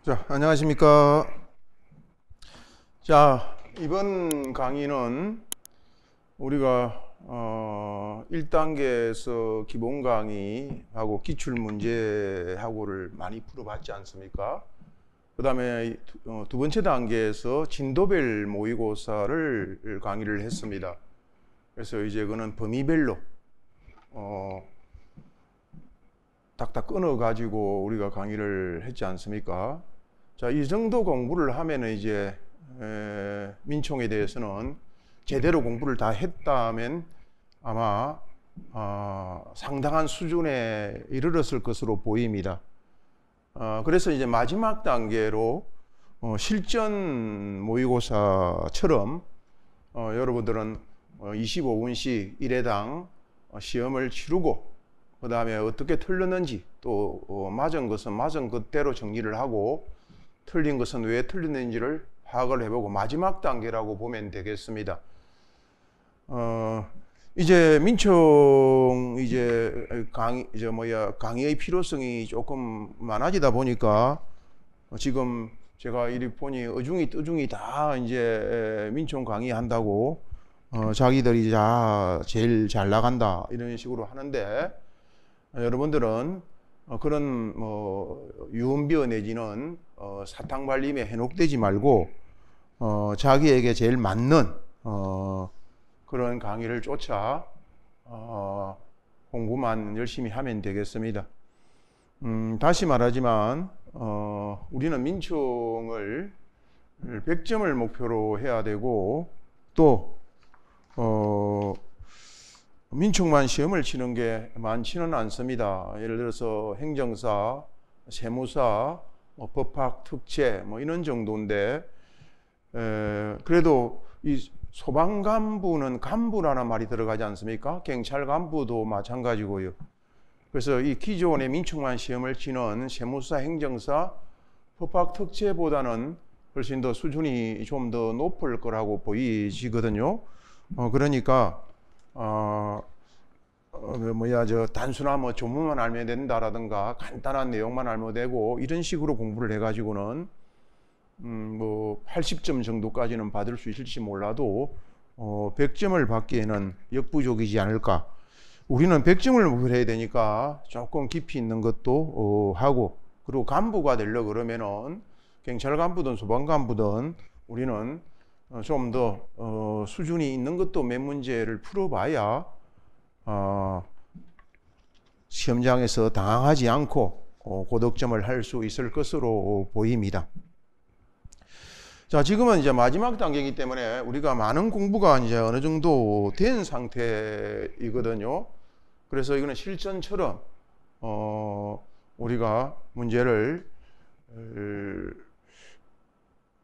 자, 안녕하십니까. 자, 이번 강의는 우리가 1단계에서 기본 강의하고 기출문제하고를 많이 풀어봤지 않습니까? 그 다음에 두 번째 단계에서 진도별 모의고사를 강의를 했습니다. 그래서 이제 그는 범위별로 딱딱 끊어가지고 우리가 강의를 했지 않습니까? 자, 이 정도 공부를 하면은 이제 민총에 대해서는 제대로 공부를 다 했다면 아마 상당한 수준에 이르렀을 것으로 보입니다. 그래서 이제 마지막 단계로 실전 모의고사처럼 여러분들은 25분씩 1회당 시험을 치르고 그 다음에 어떻게 틀렸는지 또 맞은 것은 맞은 것대로 정리를 하고 틀린 것은 왜 틀렸는지를 파악을 해보고 마지막 단계라고 보면 되겠습니다. 이제 민총 강의의 필요성이 조금 많아지다 보니까 지금 제가 이리 보니 어중이 다 이제 민총 강의한다고 자기들이 제일 잘 나간다 이런 식으로 하는데 여러분들은 그런 유언비어 내지는 사탕발림에 현혹되지 말고 자기에게 제일 맞는 그런 강의를 쫓아 공부만 열심히 하면 되겠습니다. 다시 말하지만 우리는 민총을 100점을 목표로 해야 되고 또 민총만 시험을 치는 게 많지는 않습니다. 예를 들어서 행정사, 세무사, 법학, 특채 이런 정도인데 그래도 이 소방간부는 간부라는 말이 들어가지 않습니까? 경찰 간부도 마찬가지고요. 그래서 이 기존의 민총만 시험을 치는 세무사, 행정사, 법학, 특채보다는 훨씬 더 수준이 좀 더 높을 거라고 보이시거든요. 그러니까 단순한 조문만 알면 된다라든가 간단한 내용만 알면 되고 이런 식으로 공부를 해가지고는 80점 정도까지는 받을 수 있을지 몰라도 100점을 받기에는 역부족이지 않을까. 우리는 100점을 목표로 해야 되니까 조금 깊이 있는 것도 하고 그리고 간부가 되려고 그러면은 경찰 간부든 소방 간부든 우리는 좀 더 수준이 있는 것도 몇 문제를 풀어봐야 시험장에서 당황하지 않고 고득점을 할 수 있을 것으로 보입니다. 자, 지금은 이제 마지막 단계이기 때문에 우리가 많은 공부가 이제 어느 정도 된 상태이거든요. 그래서 이거는 실전처럼 우리가 문제를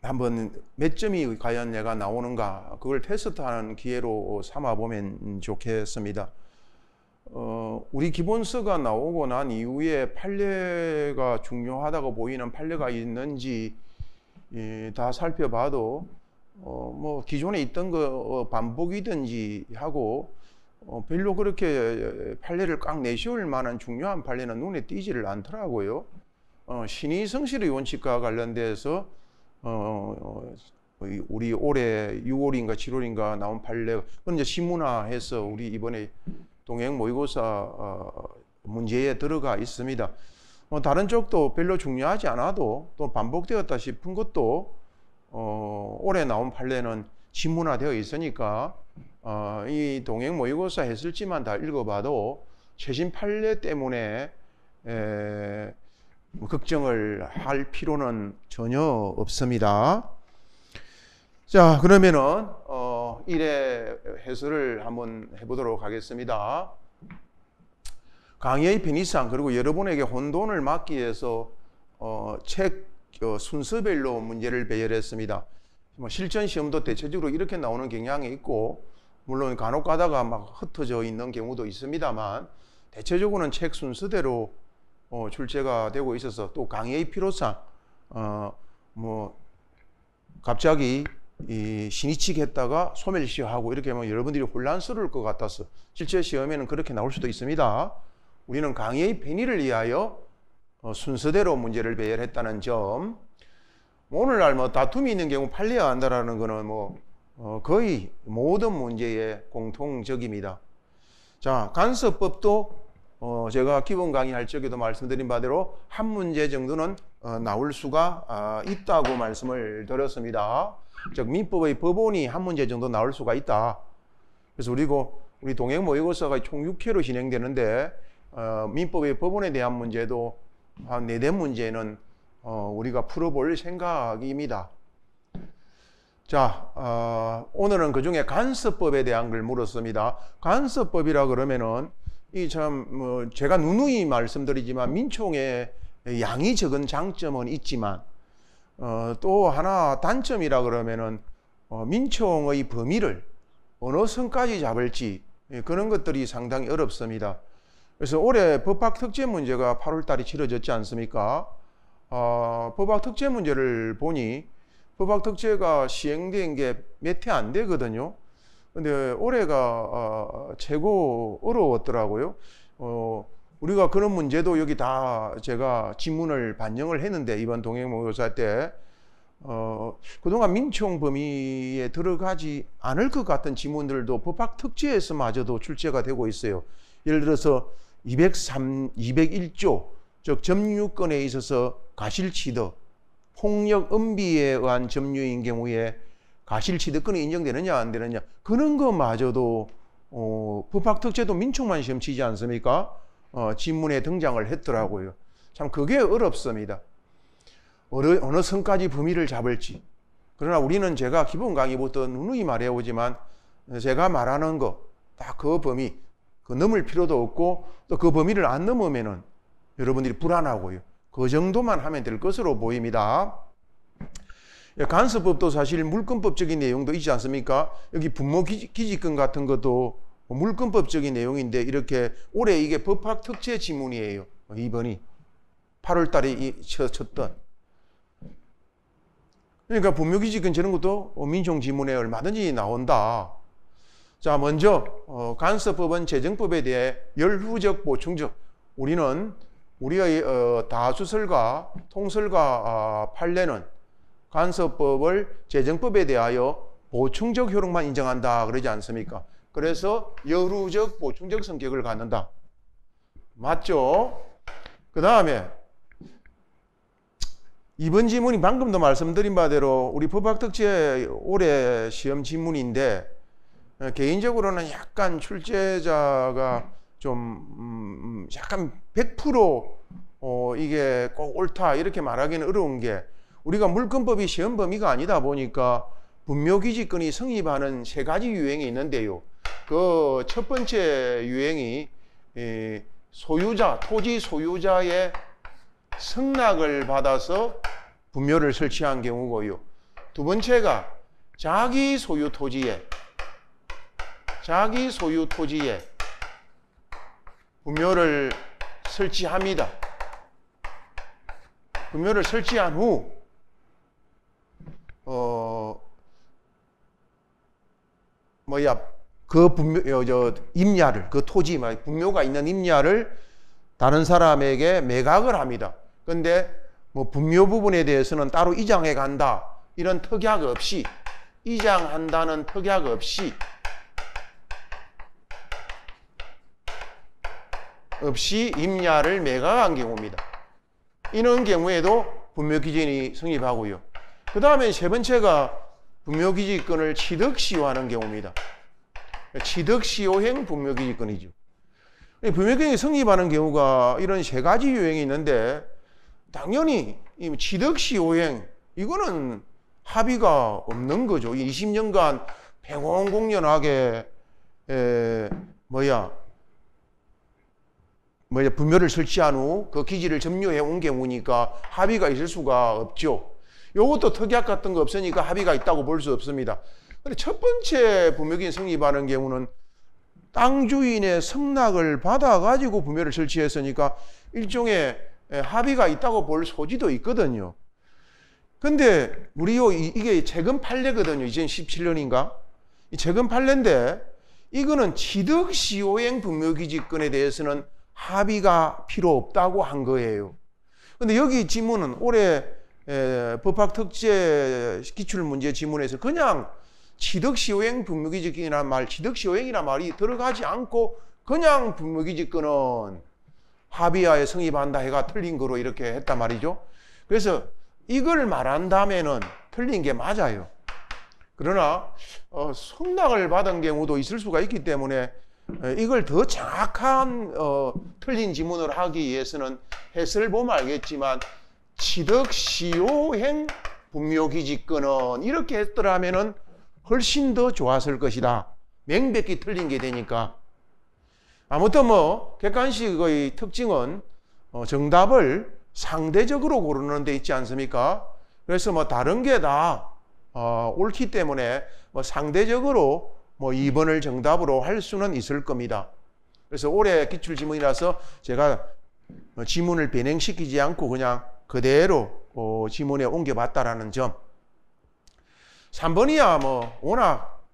한번 몇 점이 과연 내가 나오는가 그걸 테스트하는 기회로 삼아보면 좋겠습니다. 우리 기본서가 나오고 난 이후에 판례가 중요하다고 보이는 판례가 있는지 다 살펴봐도 기존에 있던 거 반복이든지 하고 별로 그렇게 판례를 꽉 내세울 만한 중요한 판례는 눈에 띄지를 않더라고요. 신의성실의 원칙과 관련돼서 우리 올해 6월인가 7월인가 나온 판례 그건 이제 시문화해서 우리 이번에 동행 모의고사 문제에 들어가 있습니다. 다른 쪽도 별로 중요하지 않아도 또 반복되었다 싶은 것도 올해 나온 판례는 시문화되어 있으니까 이 동행 모의고사 했을지만 다 읽어봐도 최신 판례 때문에 걱정을 할 필요는 전혀 없습니다. 자, 그러면은 1회 해설을 한번 해보도록 하겠습니다. 강의의 편의상 그리고 여러분에게 혼돈을 막기 위해서 책 순서별로 문제를 배열했습니다. 실전 시험도 대체적으로 이렇게 나오는 경향이 있고 물론 간혹 가다가 막 흩어져 있는 경우도 있습니다만 대체적으로는 책 순서대로 출제가 되고 있어서 또 강의의 필요상 갑자기 신이치기 했다가 소멸시효하고 이렇게 하면 여러분들이 혼란스러울 것 같아서 실제 시험에는 그렇게 나올 수도 있습니다. 우리는 강의의 편의를 위하여 순서대로 문제를 배열했다는 점, 오늘날 뭐 다툼이 있는 경우 판례해야 한다라는 거는 거의 모든 문제의 공통적입니다. 자, 간섭법도 제가 기본 강의할 적에도 말씀드린 바대로 한 문제 정도는 나올 수가 있다고 말씀을 드렸습니다. 즉 민법의 법원이 한 문제 정도 나올 수가 있다. 그래서 우리 동행 모의고사가 총 6회로 진행되는데 민법의 법원에 대한 문제도 한 4대 문제는 우리가 풀어볼 생각입니다. 자, 오늘은 그중에 간섭법에 대한 걸 물었습니다. 간섭법이라 그러면은 제가 누누이 말씀드리지만 민총의 양이 적은 장점은 있지만 또 하나 단점이라 그러면은 민총의 범위를 어느 선까지 잡을지 그런 것들이 상당히 어렵습니다. 그래서 올해 법학 특제 문제가 8월 달에 치러졌지 않습니까? 법학 특제 문제를 보니 법학 특제가 시행된 게 몇 해 안 되거든요. 근데 올해가 최고 어려웠더라고요. 우리가 그런 문제도 여기 다 제가 지문을 반영을 했는데 이번 동행 모의고사 때 그동안 민총 범위에 들어가지 않을 것 같은 지문들도 법학 특제에서마저도 출제가 되고 있어요. 예를 들어서 201조 즉 점유권에 있어서 가실취득, 폭력, 음비에 의한 점유인 경우에 가실취득권이 인정되느냐 안 되느냐 그런 것마저도 법학 특제도 민총만 시험 치지 않습니까? 지문에 등장을 했더라고요. 참 그게 어렵습니다. 어느 선까지 범위를 잡을지. 그러나 우리는 제가 기본 강의부터 누누이 말해오지만 제가 말하는 거 딱 그 범위 넘을 필요도 없고 또 그 범위를 안 넘으면은 여러분들이 불안하고요. 그 정도만 하면 될 것으로 보입니다. 간섭법도 사실 물권법적인 내용도 있지 않습니까? 여기 분모기지권 같은 것도 물권법적인 내용인데 이렇게 올해 이게 법학 특제 지문이에요. 이번이 8월 달에 쳤던. 그러니까 분모기지권 저런 것도 민총 지문에 얼마든지 나온다. 자, 먼저 간섭법은 재정법에 대해 열후적 보충적. 우리의 다수설과 통설과 판례는 간섭법을 재정법에 대하여 보충적 효력만 인정한다 그러지 않습니까? 그래서 열후적 보충적 성격을 갖는다. 맞죠? 그 다음에 이번 지문이 방금도 말씀드린 바대로 우리 법학특제 올해 시험 지문인데 개인적으로는 약간 출제자가 좀 약간 100% 이게 꼭 옳다 이렇게 말하기는 어려운 게 우리가 물권법이 시험 범위가 아니다 보니까 분묘기지권이 성립하는 3가지 유형이 있는데요. 그 첫 번째 유형이 토지 소유자의 승낙을 받아서 분묘를 설치한 경우고요. 두 번째가 자기 소유 토지에 분묘를 설치합니다. 분묘를 설치한 후 그 분묘 임야를 그 토지 분묘가 있는 임야를 다른 사람에게 매각을 합니다. 그런데 뭐 분묘 부분에 대해서는 따로 이장해 간다 이런 특약 없이 이장한다는 특약 없이 임야를 매각한 경우입니다. 이런 경우에도 분묘기지권이 성립하고요. 그 다음에 세 번째가 분묘기지권을 취득시효하는 경우입니다. 취득시효행 분묘기지권이죠. 분묘기지권이 성립하는 경우가 이런 3가지 유형이 있는데 당연히 취득시효행 이거는 합의가 없는 거죠. 20년간 평온공연하게 분묘를 설치한 후 그 기지를 점유해 온 경우니까 합의가 있을 수가 없죠. 요것도 특약 같은 거 없으니까 합의가 있다고 볼 수 없습니다. 근데 첫 번째 분묘기준 성립하는 경우는 땅 주인의 승낙을 받아가지고 분묘를 설치했으니까 일종의 합의가 있다고 볼 소지도 있거든요. 근데 이게 최근 판례거든요. 2017년인가? 최근 판례인데 이거는 취득시효행 분묘기지권에 대해서는 합의가 필요 없다고 한 거예요. 근데 여기 지문은 올해 법학특제 기출문제 지문에서 그냥 취득시효행 분묘기직이란 말, 취득시효행이란 말이 들어가지 않고 그냥 분묘기직권은 합의하에 성립한다 해가 틀린 거로 이렇게 했단 말이죠. 그래서 이걸 말한다면은 틀린 게 맞아요. 그러나 성낙을 받은 경우도 있을 수가 있기 때문에 이걸 더 정확한 틀린 지문을 하기 위해서는 해설을 보면 알겠지만 취득시효행 분묘기직권은 이렇게 했더라면은 훨씬 더 좋았을 것이다. 명백히 틀린 게 되니까. 아무튼 뭐 객관식의 특징은 정답을 상대적으로 고르는 데 있지 않습니까? 그래서 뭐 다른 게 다 옳기 때문에 뭐 상대적으로 뭐 2번을 정답으로 할 수는 있을 겁니다. 그래서 올해 기출지문이라서 제가 지문을 변형시키지 않고 그냥 그대로 지문에 옮겨봤다라는 점. 3번이야 뭐 워낙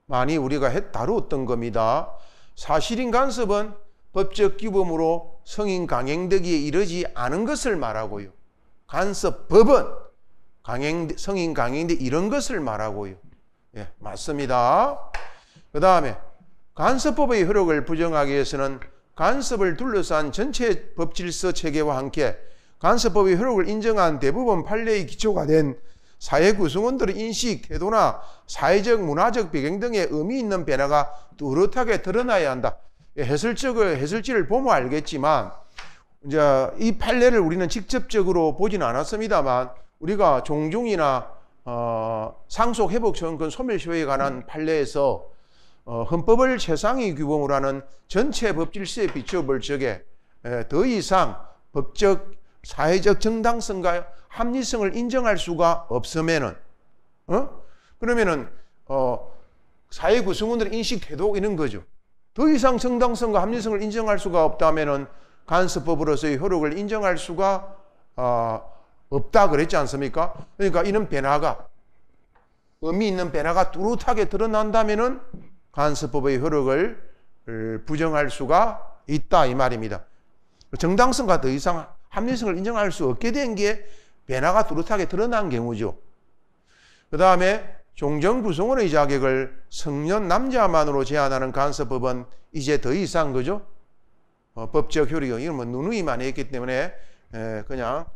많이 우리가 다루었던 겁니다. 사실인 간섭은 법적 규범으로 성인 강행되기에 이르지 않은 것을 말하고요. 간섭법은 성인 강행되 이런 것을 말하고요. 예, 맞습니다. 그 다음에 간섭법의 효력을 부정하기 위해서는 간섭을 둘러싼 전체 법질서 체계와 함께 간섭법의 효력을 인정한 대부분 판례의 기초가 된 사회 구성원들의 인식, 태도나 사회적, 문화적 배경 등의 의미 있는 변화가 뚜렷하게 드러나야 한다. 해설지를 보면 알겠지만 이제 이 판례를 우리는 직접적으로 보지는 않았습니다만 우리가 종중이나 상속회복청구권 소멸시효에 관한 판례에서 헌법을 최상위 규범으로 하는 전체 법질서에 비추어 볼 적에 더 이상 법적, 사회적 정당성과 합리성을 인정할 수가 없으면은 그러면은 사회 구성원들의 인식 태도 이런 거죠. 더 이상 정당성과 합리성을 인정할 수가 없다면은 간섭법으로서의 효력을 인정할 수가 없다 그랬지 않습니까? 그러니까 이런 변화가 의미 있는 변화가 뚜렷하게 드러난다면은 간섭법의 효력을 부정할 수가 있다 이 말입니다. 정당성과 더 이상 합리성을 인정할 수 없게 된 게 변화가 뚜렷하게 드러난 경우죠. 그 다음에 종전 구성원의 자격을 성년 남자만으로 제한하는 간섭법은 이제 더 이상 그죠? 법적 효력이 이건 뭐 누누이만 했기 때문에 그냥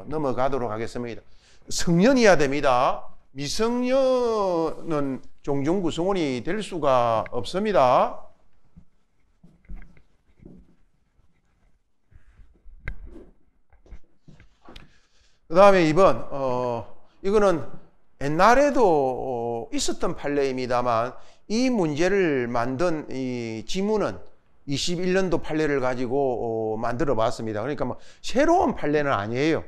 넘어가도록 하겠습니다. 성년이어야 됩니다. 미성년은 종전 구성원이 될 수가 없습니다. 그 다음에 2번 이거는 옛날에도 있었던 판례입니다만 이 문제를 만든 이 지문은 21년도 판례를 가지고 만들어 봤습니다. 그러니까 뭐 새로운 판례는 아니에요.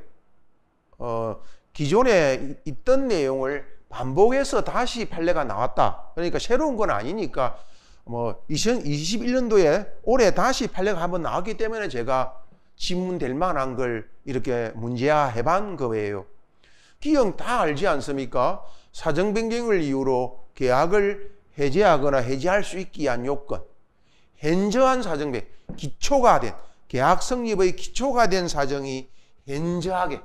기존에 있던 내용을 반복해서 다시 판례가 나왔다. 그러니까 새로운 건 아니니까 뭐 2021년도에 올해 다시 판례가 한번 나왔기 때문에 제가 지문될 만한 걸 이렇게 문제화해 본 거예요. 기형 다 알지 않습니까? 사정 변경을 이유로 계약을 해제하거나 해지할 수 있기 위한 요건. 현저한 사정 변경, 기초가 된, 계약 성립의 기초가 된 사정이 현저하게,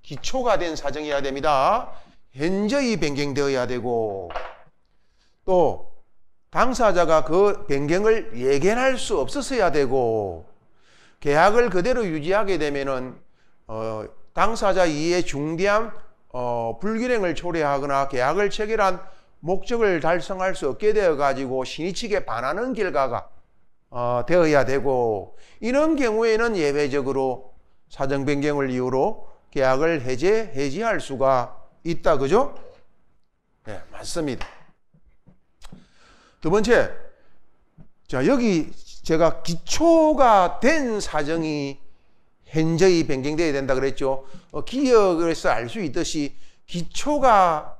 기초가 된 사정이어야 됩니다. 현저히 변경되어야 되고, 또 당사자가 그 변경을 예견할 수 없었어야 되고, 계약을 그대로 유지하게 되면은 당사자 이에 중대한 불균형을 초래하거나 계약을 체결한 목적을 달성할 수 없게 되어 가지고 신의측에 반하는 결과가 되어야 되고, 이런 경우에는 예외적으로 사정 변경을 이유로 계약을 해지할 수가 있다. 그죠? 네, 맞습니다. 두 번째, 자, 여기 제가 기초가 된 사정이 현저히 변경되어야 된다 그랬죠. 기억에서 알 수 있듯이 기초가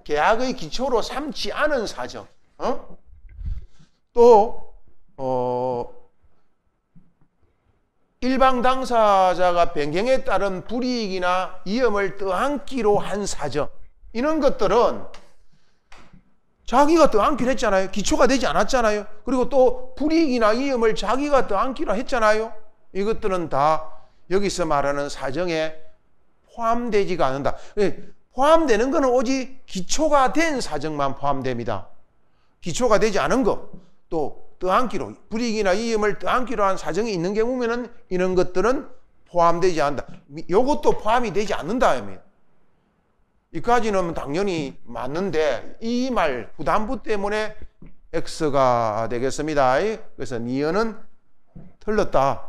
계약의 기초로 삼지 않은 사정, 또 일방 당사자가 변경에 따른 불이익이나 위험을 떠안기로 한 사정, 이런 것들은 자기가 떠안기로 했잖아요. 기초가 되지 않았잖아요. 그리고 또 불이익이나 위험을 자기가 떠안기로 했잖아요. 이것들은 다 여기서 말하는 사정에 포함되지가 않는다. 포함되는 것은 오직 기초가 된 사정만 포함됩니다. 기초가 되지 않은 것, 또 떠안기로 불이익이나 위험을 떠안기로 한 사정이 있는 경우에는 이런 것들은 포함되지 않는다. 이것도 포함이 되지 않는다. 이까지는 당연히 맞는데 이 말 후단부 때문에 X가 되겠습니다. 그래서 니은은 틀렸다.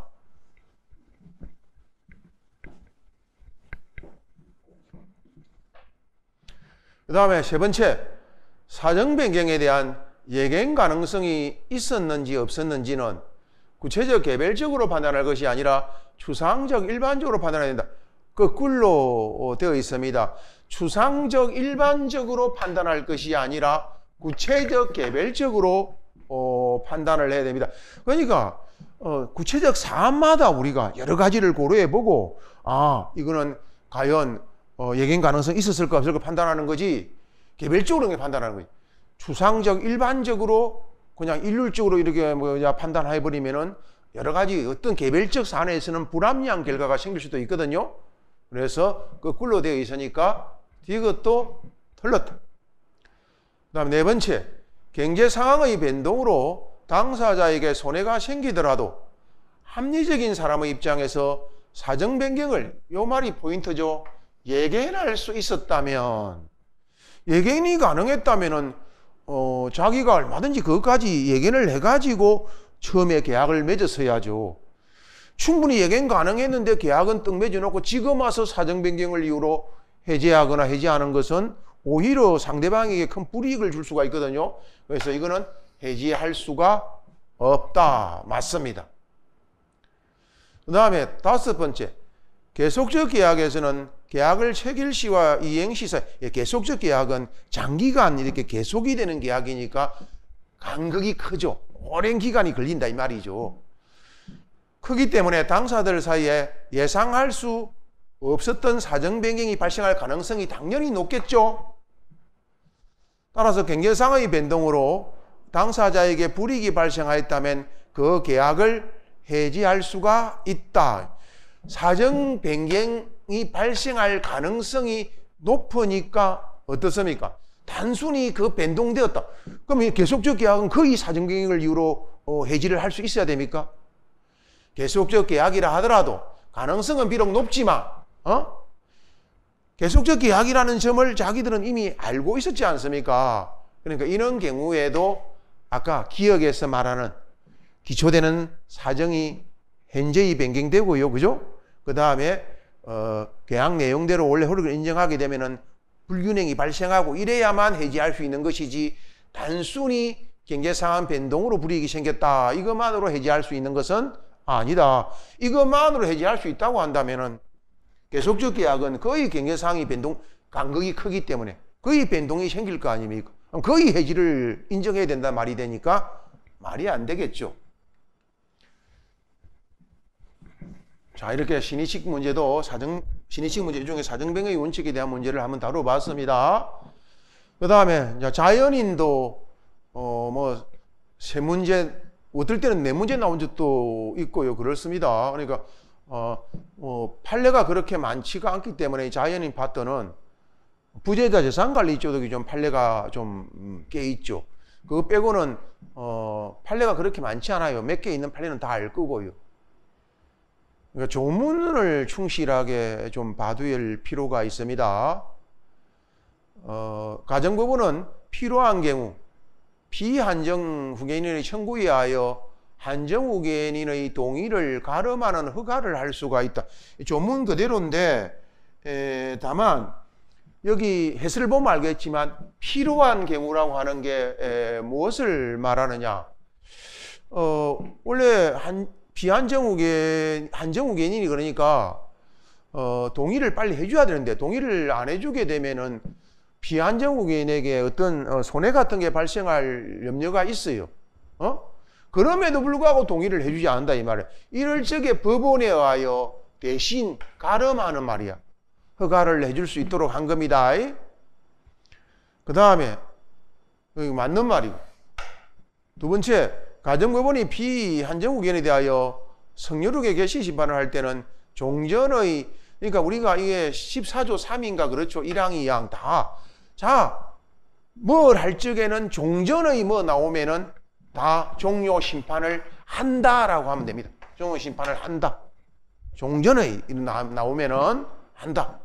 그 다음에 세 번째, 사정 변경에 대한 예견 가능성이 있었는지 없었는지는 구체적 개별적으로 판단할 것이 아니라 추상적 일반적으로 판단해야 된다. 거꾸로 되어 있습니다. 추상적 일반적으로 판단할 것이 아니라 구체적 개별적으로 판단을 해야 됩니다. 그러니까 구체적 사안마다 우리가 여러 가지를 고려해 보고 이거는 과연 예견 가능성이 있었을까 없을까 판단하는 거지, 개별적으로 판단하는 거지. 추상적 일반적으로 그냥 일률적으로 이렇게 판단해 버리면은 여러 가지 어떤 개별적 사안에서는 불합리한 결과가 생길 수도 있거든요. 그래서 거꾸로 되어 있으니까 이것도 틀렸다. 그 다음 네 번째, 경제 상황의 변동으로 당사자에게 손해가 생기더라도 합리적인 사람의 입장에서 사정 변경을, 요 말이 포인트죠. 예견할 수 있었다면, 예견이 가능했다면은 자기가 얼마든지 그것까지 예견을 해가지고 처음에 계약을 맺었어야죠. 충분히 예견 가능했는데 계약은 떡 맺어놓고 지금 와서 사정 변경을 이유로 해제하거나 해지하는 것은 오히려 상대방에게 큰 불이익을 줄 수가 있거든요. 그래서 이거는 해지할 수가 없다. 맞습니다. 그 다음에 다섯 번째, 계속적 계약에서는 계약을 체결 시와 이행 시 사이, 계속적 계약은 장기간 이렇게 계속이 되는 계약이니까 간극이 크죠. 오랜 기간이 걸린다 이 말이죠. 크기 때문에 당사들 사이에 예상할 수 없었던 사정 변경이 발생할 가능성이 당연히 높겠죠. 따라서 경제상의 변동으로 당사자에게 불이익이 발생하였다면 그 계약을 해지할 수가 있다. 사정 변경이 발생할 가능성이 높으니까 어떻습니까? 단순히 그 변동되었다. 그럼 계속적 계약은 거의 사정 변경을 이유로 해지를 할 수 있어야 됩니까? 계속적 계약이라 하더라도 가능성은 비록 높지만 계속적 계약이라는 점을 자기들은 이미 알고 있었지 않습니까? 그러니까 이런 경우에도 아까 기억에서 말하는 기초되는 사정이 현재히 변경되고요. 그죠? 그 다음에 계약 내용대로 원래 허락을 인정하게 되면은 불균형이 발생하고 이래야만 해지할 수 있는 것이지, 단순히 경제상황 변동으로 불이익이 생겼다 이것만으로 해지할 수 있는 것은 아니다. 이것만으로 해지할 수 있다고 한다면은 계속적 계약은 거의 경제상황이 변동 간극이 크기 때문에 거의 변동이 생길 거 아닙니까? 그럼 거의 해지를 인정해야 된다 말이 되니까 말이 안 되겠죠. 자, 이렇게 신의식 문제도 신의식 문제 중에 사정변경의 원칙에 대한 문제를 한번 다뤄봤습니다. 그 다음에 자연인도 세 문제, 어떨 때는 네 문제 나온 적도 있고요. 그렇습니다. 그러니까 판례가 그렇게 많지가 않기 때문에 자연인 파트는 부재자 재산관리 쪽이 좀 판례가 좀 꽤 있죠. 그거 빼고는 판례가 그렇게 많지 않아요. 몇 개 있는 판례는 다 알 거고요. 그러니까 조문을 충실하게 좀 봐둘 필요가 있습니다. 가정부부는 필요한 경우 비한정 후견인의 청구에 하여 한정 후견인의 동의를 가름하는 허가를 할 수가 있다. 조문 그대로인데 다만 여기 해설을 보면 알겠지만 필요한 경우라고 하는 게 무엇을 말하느냐. 원래 한정 후견인이 그러니까 동의를 빨리 해줘야 되는데 동의를 안 해주게 되면은 비한정 후견인에게 어떤 손해 같은 게 발생할 염려가 있어요. 그럼에도 불구하고 동의를 해주지 않는다 이 말이에요. 이럴 적에 법원에 의하여 대신 가름하는 말이야. 허가를 해줄 수 있도록 한 겁니다. 그 다음에 맞는 말이고, 두 번째, 가정법원이 비한정 후견에 대하여 성렬하게 개시 심판을 할 때는 종전의 그러니까 우리가 이게 14조 3인가 그렇죠. 1항 2항 다. 자, 뭘 할 적에는 종전의 뭐 나오면은 다 종료 심판을 한다라고 하면 됩니다. 종료 심판을 한다. 종전의 나오면은 한다.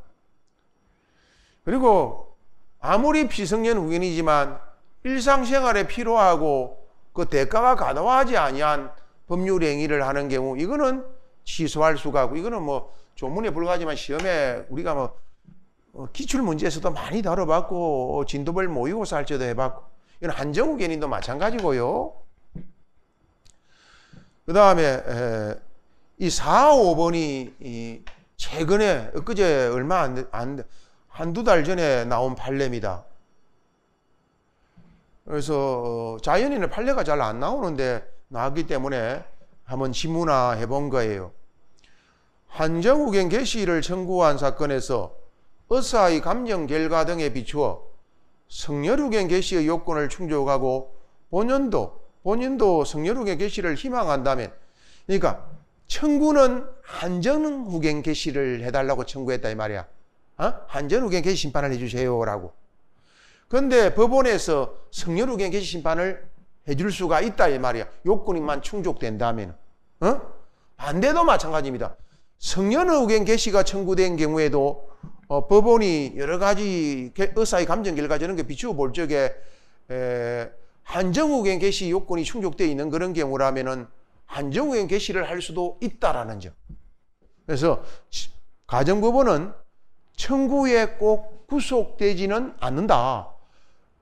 그리고 아무리 피성년 후견이지만 일상생활에 필요하고 그 대가가 가다하지 아니한 법률 행위를 하는 경우 이거는 취소할 수가 없고 이거는 뭐 조문에 불과하지만 시험에 우리가 뭐 기출 문제에서도 많이 다뤄봤고 진도별 모의고사 할 때도 해봤고 이건 한정후견인도 마찬가지고요. 그 다음에 이 4, 5번이 최근에 엊그제 얼마 한두 달 전에 나온 판례입니다. 그래서 자연인은 판례가 잘 안 나오는데 나왔기 때문에 한번 지문화 해본 거예요. 한정후견 개시를 청구한 사건에서 의사의 감정 결과 등에 비추어 성렬후견 개시의 요건을 충족하고 본인도 성렬후견 개시를 희망한다면, 그러니까 청구는 한정후견 개시를 해달라고 청구했다 이 말이야. 한정후견 개시 심판을 해주세요라고. 그런데 법원에서 성렬후견 개시 심판을 해줄 수가 있다 이 말이야. 요건만 충족된다면. 반대도 마찬가지입니다. 성렬후견 개시가 청구된 경우에도 법원이 여러 가지 의사의 감정 결과 저런 게 비추어 볼 적에 한정후견 개시 요건이 충족되어 있는 그런 경우라면은 한정후견 개시를 할 수도 있다라는 점. 그래서 가정법원은 청구에 꼭 구속되지는 않는다.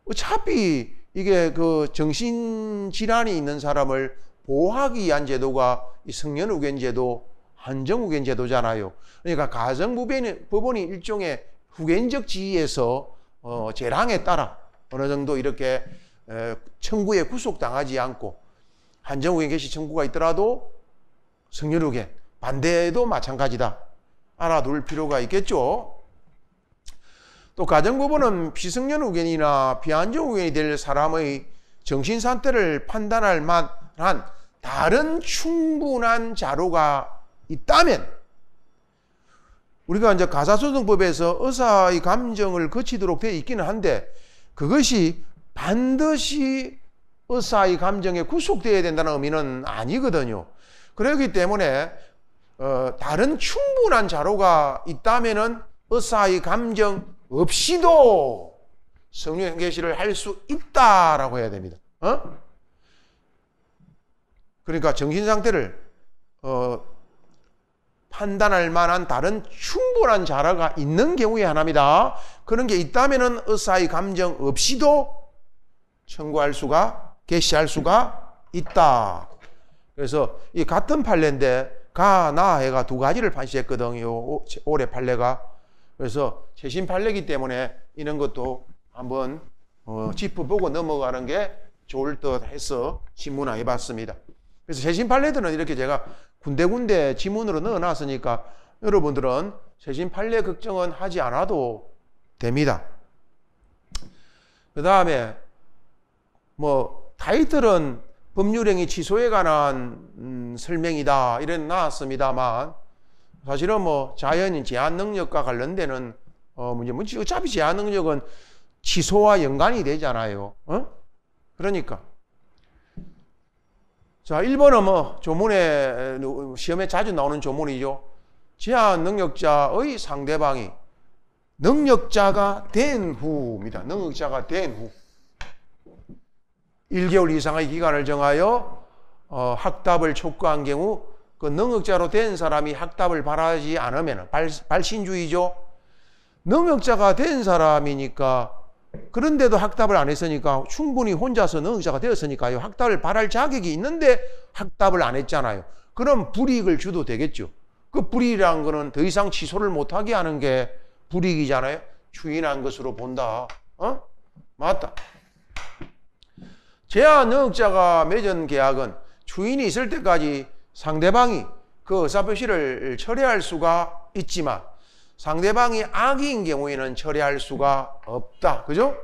어차피 이게 그 정신질환이 있는 사람을 보호하기 위한 제도가 이 성렬후견 제도, 한정후견 제도잖아요. 그러니까 가정법원이 일종의 후견적 지위에서 재량에 따라 어느 정도 이렇게 청구에 구속당하지 않고 한정후견 개시 청구가 있더라도 성렬후견 반대도 마찬가지다. 알아둘 필요가 있겠죠. 또 가정법원은 비성렬후견이나 비한정후견이 될 사람의 정신상태를 판단할 만한 다른 충분한 자료가 있다면, 우리가 이제 가사소송법에서 의사의 감정을 거치도록 되어 있기는 한데 그것이 반드시 의사의 감정에 구속되어야 된다는 의미는 아니거든요. 그렇기 때문에 다른 충분한 자료가 있다면은 의사의 감정 없이도 성렬후견 개시를 할 수 있다라고 해야 됩니다. 그러니까 정신상태를 판단할 만한 다른 충분한 자료가 있는 경우에 하나입니다. 그런 게 있다면은 의사의 감정 없이도 청구할 수가, 개시할 수가 있다. 그래서 이 같은 판례인데 가, 해가 두 가지를 판시했거든요. 올해 판례가. 그래서 최신 판례이기 때문에 이런 것도 한번 짚어보고 넘어가는 게 좋을 듯 해서 지문화 해봤습니다. 그래서 최신 판례들은 이렇게 제가 군데군데 지문으로 넣어놨으니까 여러분들은 최신 판례 걱정은 하지 않아도 됩니다. 그 다음에 뭐 타이틀은 법률행위 취소에 관한 설명이다 이런 나왔습니다만 사실은 뭐 자연인 제한 능력과 관련되는 문제, 어차피 제한 능력은 취소와 연관이 되잖아요. 그러니까 자, 1번은 뭐 조문에 시험에 자주 나오는 조문이죠. 제한 능력자의 상대방이 능력자가 된 후입니다. 능력자가 된 후 1개월 이상의 기간을 정하여 학답을 촉구한 경우 그 능력자로 된 사람이 학답을 바라지 않으면 발신주의죠. 능력자가 된 사람이니까 그런데도 학답을 안 했으니까 충분히 혼자서 능력자가 되었으니까요. 학답을 바랄 자격이 있는데 학답을 안 했잖아요. 그럼 불이익을 줘도 되겠죠. 그 불이익이라는 거는 더 이상 취소를 못하게 하는 게 불이익이잖아요. 추인한 것으로 본다. 맞다. 제한 능력자가 맺은 계약은 추인이 있을 때까지 상대방이 그 의사표시를 철회할 수가 있지만 상대방이 악의인 경우에는 철회할 수가 없다. 그죠?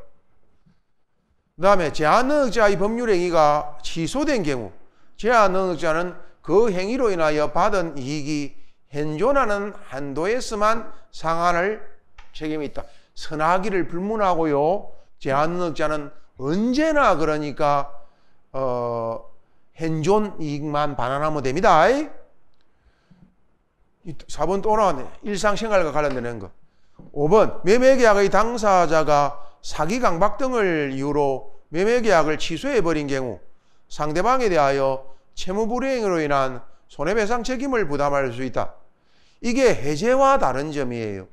그 다음에 제한 능력자의 법률행위가 취소된 경우 제한 능력자는 그 행위로 인하여 받은 이익이 현존하는 한도에서만 상환할 책임이 있다. 선하기를 불문하고요. 제한능력자는 언제나 그러니까 현존 이익만 반환하면 됩니다. 4번 또 나왔네. 일상생활과 관련되는 거. 5번 매매계약의 당사자가 사기 강박 등을 이유로 매매계약을 취소해버린 경우 상대방에 대하여 채무불이행으로 인한 손해배상 책임을 부담할 수 있다. 이게 해제와 다른 점이에요.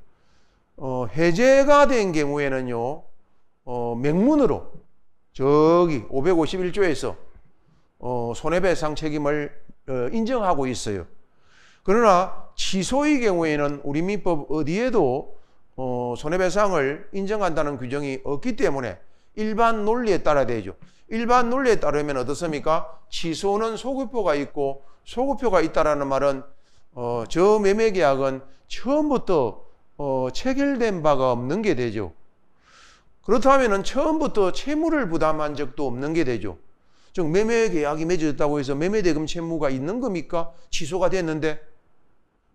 해제가 된 경우에는요, 명문으로 저기 551조에서 손해배상 책임을 인정하고 있어요. 그러나 취소의 경우에는 우리 민법 어디에도 손해배상을 인정한다는 규정이 없기 때문에 일반 논리에 따라야 되죠. 일반 논리에 따르면 어떻습니까? 취소는 소급표가 있고 소급표가 있다라는 말은 저 매매계약은 처음부터 체결된 바가 없는 게 되죠. 그렇다면 처음부터 채무를 부담한 적도 없는 게 되죠. 즉 매매계약이 맺어졌다고 해서 매매대금 채무가 있는 겁니까? 취소가 됐는데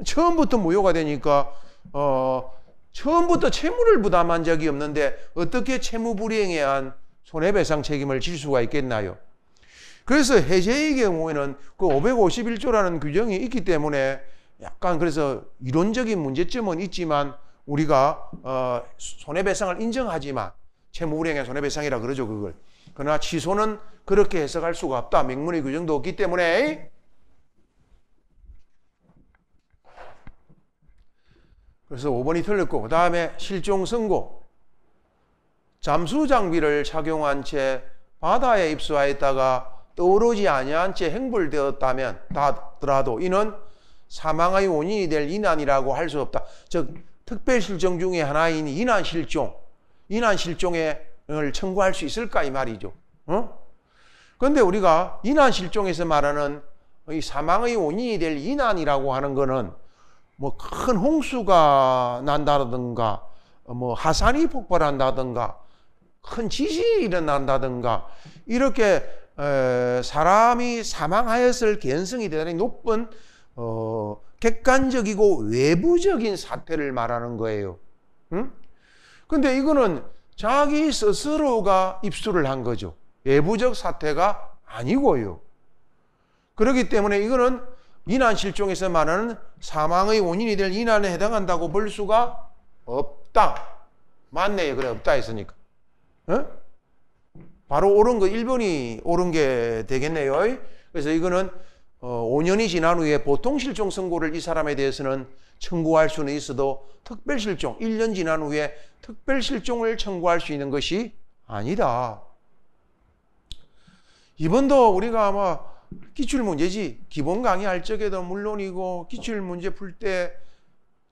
처음부터 무효가 되니까 처음부터 채무를 부담한 적이 없는데 어떻게 채무불이행에 의한 손해배상 책임을 질 수가 있겠나요? 그래서 해제의 경우에는 그 551조라는 규정이 있기 때문에 약간 그래서 이론적인 문제점은 있지만 우리가 손해배상을 인정하지만 채무불이행의 손해배상이라 그러죠, 그걸. 그러나 취소는 그렇게 해석할 수가 없다. 명문의 규정도 없기 때문에. 그래서 5번이 틀렸고, 그 다음에 실종선고. 잠수장비를 착용한 채 바다에 입수하였다가 떠오르지 아니한 채 행불되었다면 다더라도 이는 사망의 원인이 될 이난이라고 할 수 없다. 즉 특별실종 중에 하나인 이난실종, 이난실종을 청구할 수 있을까 이 말이죠. 그런데 우리가 이난실종에서 말하는 이 사망의 원인이 될 이난이라고 하는 거는 뭐 큰 홍수가 난다든가 뭐 하산이 폭발한다든가 큰 지진이 일어난다든가 이렇게 사람이 사망하였을 개연성이 대단히 높은 객관적이고 외부적인 사태를 말하는 거예요. 근데 이거는 자기 스스로가 입수를 한 거죠. 외부적 사태가 아니고요. 그렇기 때문에 이거는 이난실종에서 말하는 사망의 원인이 될 이난에 해당한다고 볼 수가 없다. 맞네요. 그래, 없다 했으니까. 바로 옳은 거 1번이 옳은 게 되겠네요. 그래서 이거는 5년이 지난 후에 보통 실종 선고를 이 사람에 대해서는 청구할 수는 있어도 특별실종 1년 지난 후에 특별실종을 청구할 수 있는 것이 아니다. 이번도 우리가 아마 기출문제지 기본 강의할 적에도 물론이고 기출문제 풀 때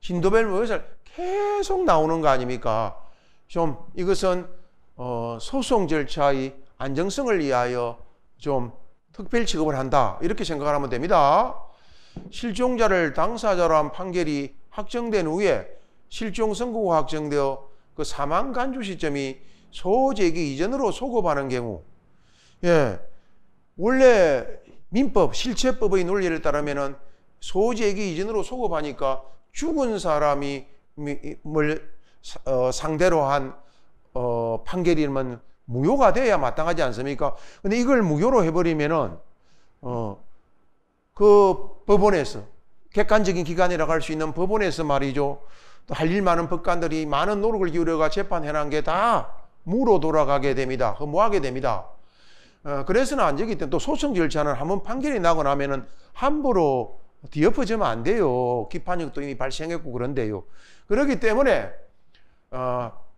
진도별 모의고사 계속 나오는 거 아닙니까? 좀 이것은 소송 절차의 안정성을 위하여 좀 특별 취급을 한다 이렇게 생각을 하면 됩니다. 실종자를 당사자로 한 판결이 확정된 후에 실종 선고가 확정되어 그 사망 간주 시점이 소재기 이전으로 소급하는 경우, 원래 민법 실체법의 논리를 따르면은 소재기 이전으로 소급하니까 죽은 사람이 상대로 한 판결이면 무효가 돼야 마땅하지 않습니까? 근데 이걸 무효로 해버리면은 그 법원에서 객관적인 기관이라고 할 수 있는 법원에서 말이죠. 또 할 일 많은 법관들이 많은 노력을 기울여가 재판해놓은 게 다 무로 돌아가게 됩니다. 허무하게 됩니다. 그래서는 안 되기 때문에 또 소송 절차는 한번 판결이 나고 나면은 함부로 뒤엎어지면 안 돼요. 기판력도 이미 발생했고 그런데요. 그렇기 때문에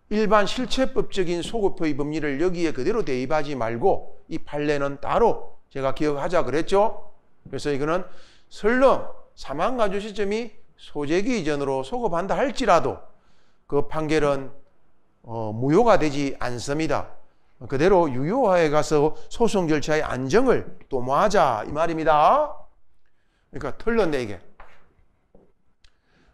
일반 실체법적인 소급표의 법리를 여기에 그대로 대입하지 말고 이 판례는 따로 제가 기억하자 그랬죠. 그래서 이거는 설령 사망 간주 시점이 소재기 이전으로 소급한다 할지라도 그 판결은 무효가 되지 않습니다. 그대로 유효화해 가서 소송 절차의 안정을 도모하자 이 말입니다. 그러니까 틀렸네 이게.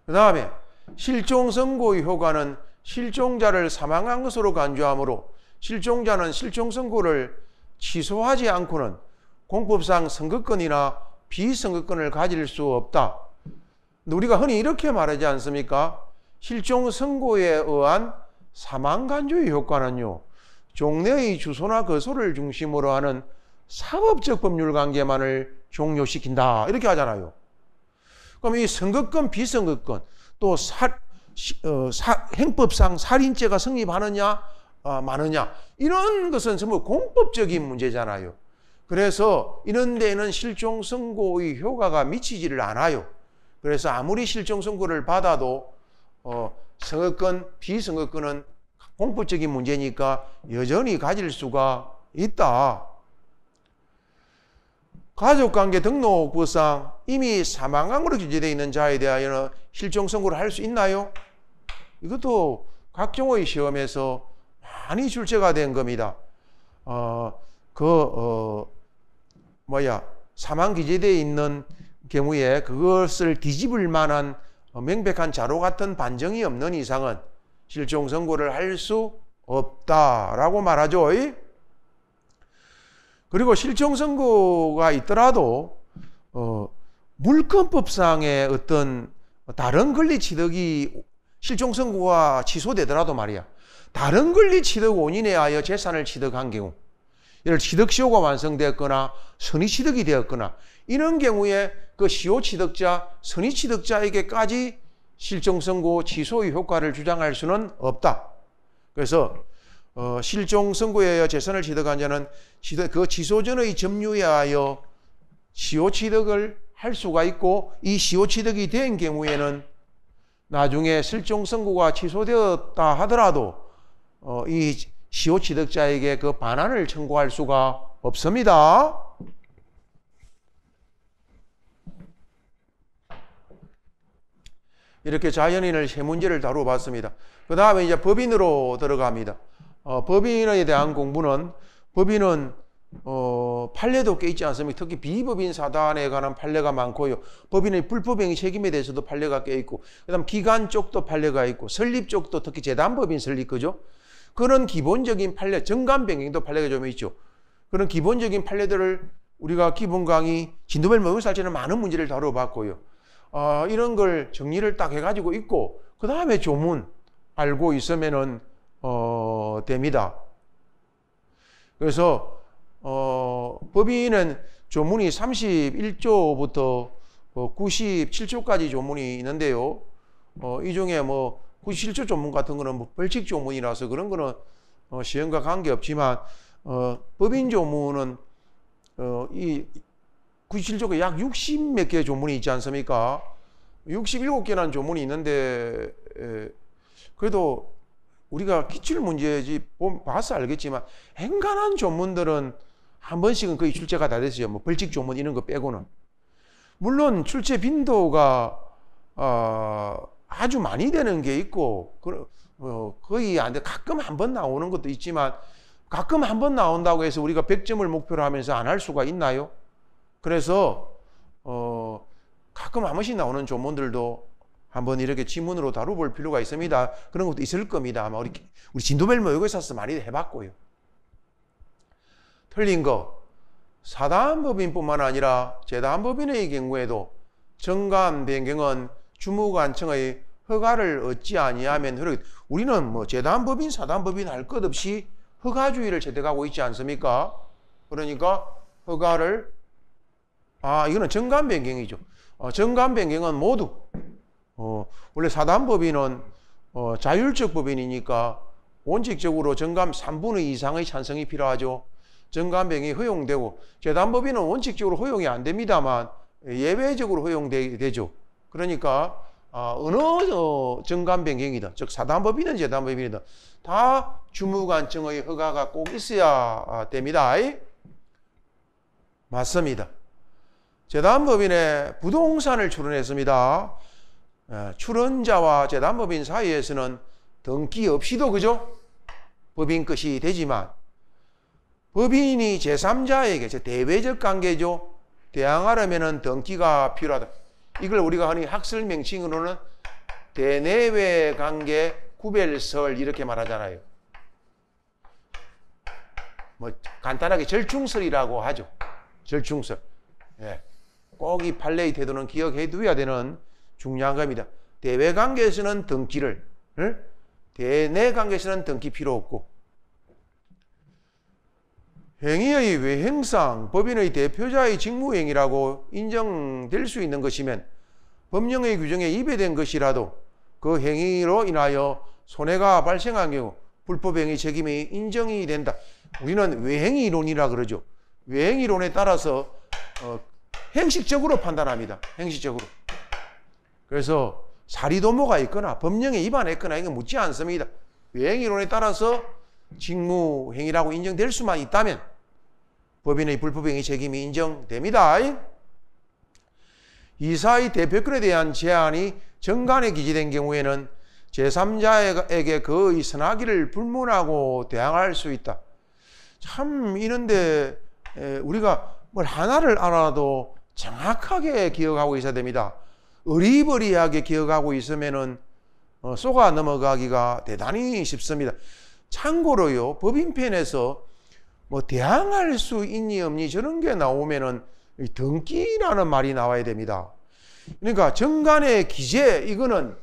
그 다음에 실종 선고의 효과는 실종자를 사망한 것으로 간주하므로 실종자는 실종 선고를 취소하지 않고는 공법상 선거권이나 비선거권을 가질 수 없다. 우리가 흔히 이렇게 말하지 않습니까? 실종 선고에 의한 사망 간주의 효과는요, 종래의 주소나 거소를 중심으로 하는 사법적 법률 관계만을 종료시킨다. 이렇게 하잖아요. 그럼 이 선거권, 비선거권, 또 행법상 살인죄가 성립하느냐, 마느냐, 이런 것은 전부 공법적인 문제잖아요. 그래서 이런 데는 실종 선고의 효과가 미치지를 않아요. 그래서 아무리 실종 선고를 받아도 선거권, 비선거권은 공법적인 문제니까 여전히 가질 수가 있다. 가족관계 등록부상 이미 사망강으로 기재되어 있는 자에 대하여는 실종 선고를 할 수 있나요? 이것도 각종의 시험에서 많이 출제가 된 겁니다. 사망 기재되어 있는 경우에 그것을 뒤집을 만한 명백한 자료 같은 반증이 없는 이상은 실종 선고를 할 수 없다라고 말하죠. 그리고 실종 선고가 있더라도 물권법상의 어떤 다른 권리 취득이 실종 선고가 취소되더라도 말이야, 다른 권리 취득 원인에 하여 재산을 취득한 경우, 예를 들어 취득시효가 완성되었거나 선의 취득이 되었거나 이런 경우에 그 시효 취득자, 선의 취득자에게까지 실종 선고 취소의 효과를 주장할 수는 없다. 그래서 실종 선고에 의하여 재산을 취득한 자는 그 취소 전의 점유에 하여 시효 취득을 할 수가 있고, 이 시효 취득이 된 경우에는 나중에 실종 선고가 취소되었다 하더라도 이 시효 취득자에게 그 반환을 청구할 수가 없습니다. 이렇게 자연인을 세 문제를 다루어봤습니다. 그 다음에 이제 법인으로 들어갑니다. 법인에 대한 공부는, 법인은 판례도 꽤 있지 않습니까? 특히 비법인 사단에 관한 판례가 많고요. 법인의 불법행위 책임에 대해서도 판례가 꽤 있고, 그 다음 기관 쪽도 판례가 있고, 설립 쪽도 특히 재단법인 설립, 그죠? 그런 기본적인 판례, 정관변경도 판례가 좀 있죠. 그런 기본적인 판례들을 우리가 기본 강의, 진도별 모의고사처럼 많은 문제를 다뤄봤고요. 이런 걸 정리를 딱 해가지고 있고, 그 다음에 조문 알고 있으면은 됩니다. 그래서 법인은 조문이 31조부터 97조까지 조문이 있는데요. 이 중에 뭐 97조 조문 같은 거는 뭐 벌칙 조문이라서 그런 거는 시험과 관계없지만, 법인 조문은 이 97조가 약 60몇 개의 조문이 있지 않습니까? 67개라는 조문이 있는데, 그래도 우리가 기출문제지 봐서 알겠지만 엔간한 조문들은 한 번씩은 거의 출제가 다 됐어요. 뭐 벌칙 조문 이런 거 빼고는. 물론 출제 빈도가 아주 많이 되는 게 있고 거의 안 돼. 가끔 한 번 나오는 것도 있지만, 가끔 한 번 나온다고 해서 우리가 100점을 목표로 하면서 안 할 수가 있나요? 그래서 가끔 한 번씩 나오는 조문들도 한번 이렇게 지문으로 다뤄볼 필요가 있습니다. 그런 것도 있을 겁니다. 아마 우리 진도별 모의고사에서 많이 해봤고요. 틀린 거, 사단법인뿐만 아니라 재단법인의 경우에도 정관 변경은 주무관청의 허가를 얻지 아니하면, 우리는 뭐 재단법인, 사단법인 할 것 없이 허가주의를 채택하고 있지 않습니까? 그러니까 허가를, 이거는 정관 변경이죠. 정관 변경은 모두 원래 사단법인은 자율적 법인이니까 원칙적으로 정관 3분의 2 이상의 찬성이 필요하죠. 정관 변경이 허용되고, 재단법인은 원칙적으로 허용이 안 됩니다만 예외적으로 허용되죠. 그러니까 어느 정관 변경이든, 즉 사단법인이든 재단법인이든 다 주무관청의 허가가 꼭 있어야 됩니다. 맞습니다. 재단법인에 부동산을 출원했습니다. 출원자와 재단법인 사이에서는 등기 없이도, 그죠? 법인 것이 되지만, 법인이 제3자에게, 대외적 관계죠. 대항하려면 등기가 필요하다. 이걸 우리가 흔히 학설 명칭으로는 대내외 관계 구별설 이렇게 말하잖아요. 뭐 간단하게 절충설이라고 하죠. 절충설. 꼭 이 판례의 태도는 기억해 두어야 되는 중요한 겁니다. 대외 관계에서는 등기를, 대내 관계에서는 등기 필요 없고, 행위의 외행상 법인의 대표자의 직무행위라고 인정될 수 있는 것이면 법령의 규정에 위배된 것이라도 그 행위로 인하여 손해가 발생한 경우 불법행위 책임이 인정이 된다. 우리는 외행이론이라 그러죠. 외행이론에 따라서 행식적으로 판단합니다. 행식적으로. 그래서 사리도모가 있거나 법령에 위반했거나 이건 묻지 않습니다. 외행이론에 따라서 직무행위라고 인정될 수만 있다면 법인의 불법행위 책임이 인정됩니다. 이사의 대표권에 대한 제한이 정관에 기재된 경우에는 제3자에게 그의 선악기를 불문하고 대항할 수 있다. 참 이런데 우리가 뭘 하나를 알아도 정확하게 기억하고 있어야 됩니다. 어리버리하게 기억하고 있으면은 쏘가 넘어가기가 대단히 쉽습니다. 참고로요, 법인편에서 뭐 대항할 수 있니 없니 저런 게 나오면은 등기라는 말이 나와야 됩니다. 그러니까 정관의 기재, 이거는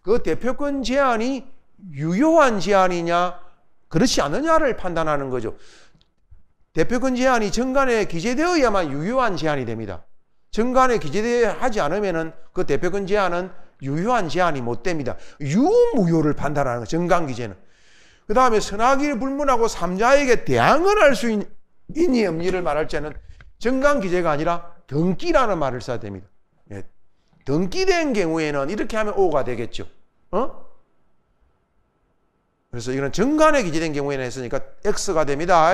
그 대표권 제한이 유효한 제한이냐 그렇지 않느냐를 판단하는 거죠. 대표권 제한이 정관에 기재되어야만 유효한 제한이 됩니다. 정관에 기재하지 않으면은 그 대표권 제한은 유효한 제한이 못 됩니다. 유무효를 판단하는 거예요. 정관 기재는. 그 다음에 선악기를 불문하고 3자에게 대항을 할 수 있니 없니를 말할 때는 정관 기재가 아니라 등기라는 말을 써야 됩니다. 예. 등기된 경우에는 이렇게 하면 O가 되겠죠. 그래서 이거는 정관에 기재된 경우에는 했으니까 X가 됩니다.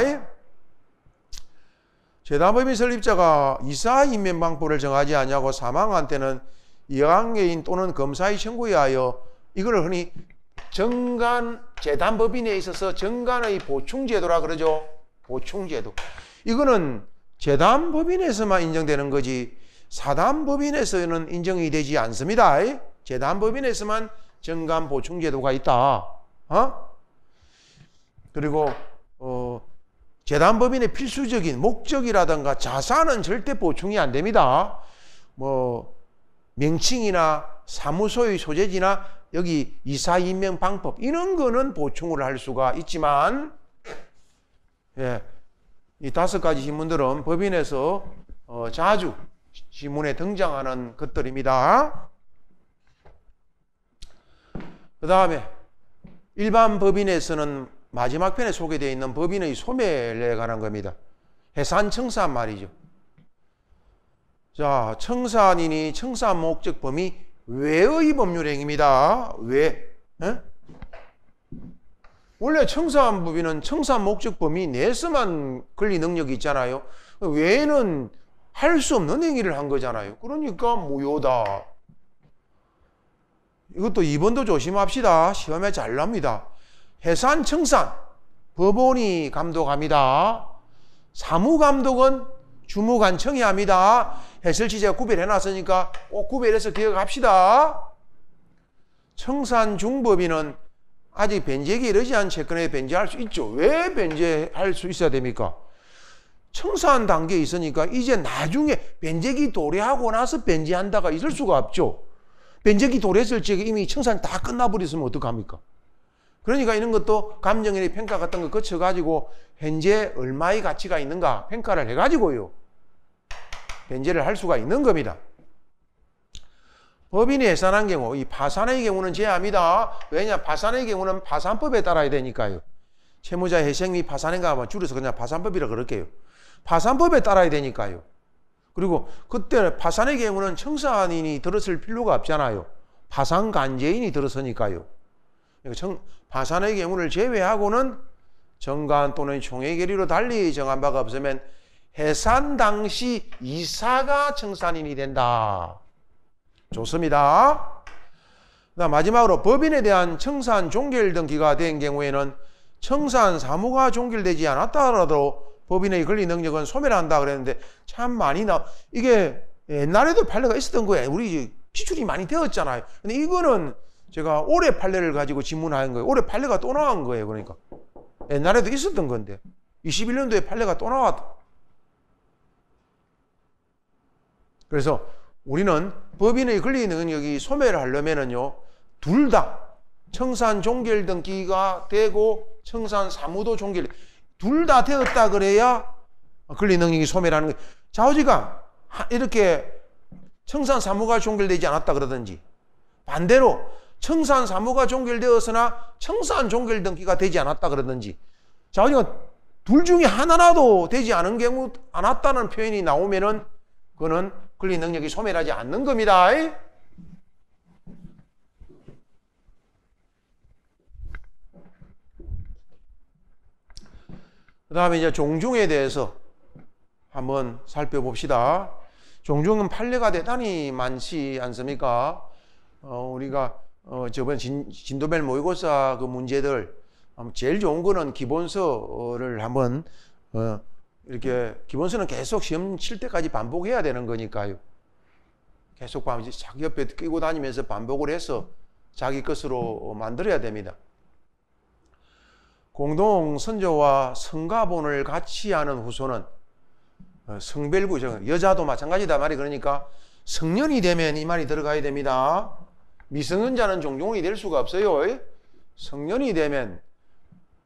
재단법인 설립자가 이사 임명 방법을 정하지 않냐고 사망한 때는 이왕계인 또는 검사의 청구에 하여 이걸 흔히 정관, 재단법인에 있어서 정관의 보충제도라 그러죠. 보충제도. 이거는 재단법인에서만 인정되는 거지 사단법인에서는 인정이 되지 않습니다. 재단법인에서만 정관 보충제도가 있다. 그리고 재단법인의 필수적인 목적이라든가 자산은 절대 보충이 안 됩니다. 뭐 명칭이나 사무소의 소재지나 여기 이사 임명 방법 이런 거는 보충을 할 수가 있지만 예, 이 5가지 신문들은 법인에서 자주 지문에 등장하는 것들입니다. 그 다음에 일반 법인에서는 마지막 편에 소개되어 있는 법인의 소멸에 관한 겁니다. 해산청산 말이죠. 자, 청산인이 청산 목적 범위 외의 법률행위입니다. 왜? 원래 청산법인은 청산 목적 범위 내에서만 권리 능력이 있잖아요. 외에는 할 수 없는 행위를 한 거잖아요. 그러니까 무효다. 이것도 2번도 조심합시다. 시험에 잘 납니다. 해산, 청산, 법원이 감독합니다. 사무감독은 주무관청이 합니다. 해설치 제가 구별해놨으니까 꼭 구별해서 기억합시다. 청산중법인은 아직 변제기 이르지 않은 채권에 변제할 수 있죠. 왜 변제할 수 있어야 됩니까? 청산 단계에 있으니까 이제 나중에 변제기 도래하고 나서 변제한다가 있을 수가 없죠. 변제기 도래했을 적에 이미 청산 다 끝나버렸으면 어떡합니까? 그러니까 이런 것도 감정인의 평가 같은 거 거쳐가지고 현재 얼마의 가치가 있는가 평가를 해가지고요. 변제를 할 수가 있는 겁니다. 법인이 해산한 경우, 이 파산의 경우는 제외합니다. 왜냐? 파산의 경우는 파산법에 따라야 되니까요. 채무자 해생 및 파산인가 하면 줄여서 그냥 파산법이라 그럴게요. 파산법에 따라야 되니까요. 그리고 그때 파산의 경우는 청산인이 들었을 필요가 없잖아요. 파산간제인이 들었으니까요. 파산의 경우를 제외하고는 정관 또는 총회 결의로 달리 정한 바가 없으면 해산 당시 이사가 청산인이 된다. 좋습니다. 마지막으로 법인에 대한 청산 종결 등기가 된 경우에는 청산 사무가 종결되지 않았다 하더라도 법인의 권리 능력은 소멸한다 그랬는데 참 많이 이게 옛날에도 판례가 있었던 거예요. 우리 기출이 많이 되었잖아요. 근데 이거는 제가 올해 판례를 가지고 질문한 거예요. 올해 판례가 또 나온 거예요. 그러니까 옛날에도 있었던 건데 21년도에 판례가 또 나왔다. 그래서 우리는 법인의 권리 능력이 소멸을 하려면은요, 둘 다 청산 종결 등기가 되고 청산 사무도 종결, 둘 다 되었다 그래야 권리 능력이 소멸하는 거예요. 좌우지간 이렇게 청산 사무가 종결되지 않았다 그러든지, 반대로 청산 사무가 종결되었으나 청산 종결 등기가 되지 않았다 그러든지, 좌우지간 둘 중에 하나라도 되지 않은 경우, 않았다는 표현이 나오면은 그거는 권리 능력이 소멸하지 않는 겁니다. 그 다음에 이제 종중에 대해서 한번 살펴봅시다. 종중은 판례가 대단히 많지 않습니까? 우리가 저번 진도별 모의고사 그 문제들 제일 좋은 거는 기본서를 한번 이렇게, 기본서는 계속 시험 칠 때까지 반복해야 되는 거니까요. 계속 자기 옆에 끼고 다니면서 반복을 해서 자기 것으로 만들어야 됩니다. 공동 선조와 성가본을 같이 하는 후손은 성별구, 여자도 마찬가지다 말이. 그러니까 성년이 되면 이 말이 들어가야 됩니다. 미성년자는 종중원이 될 수가 없어요. 성년이 되면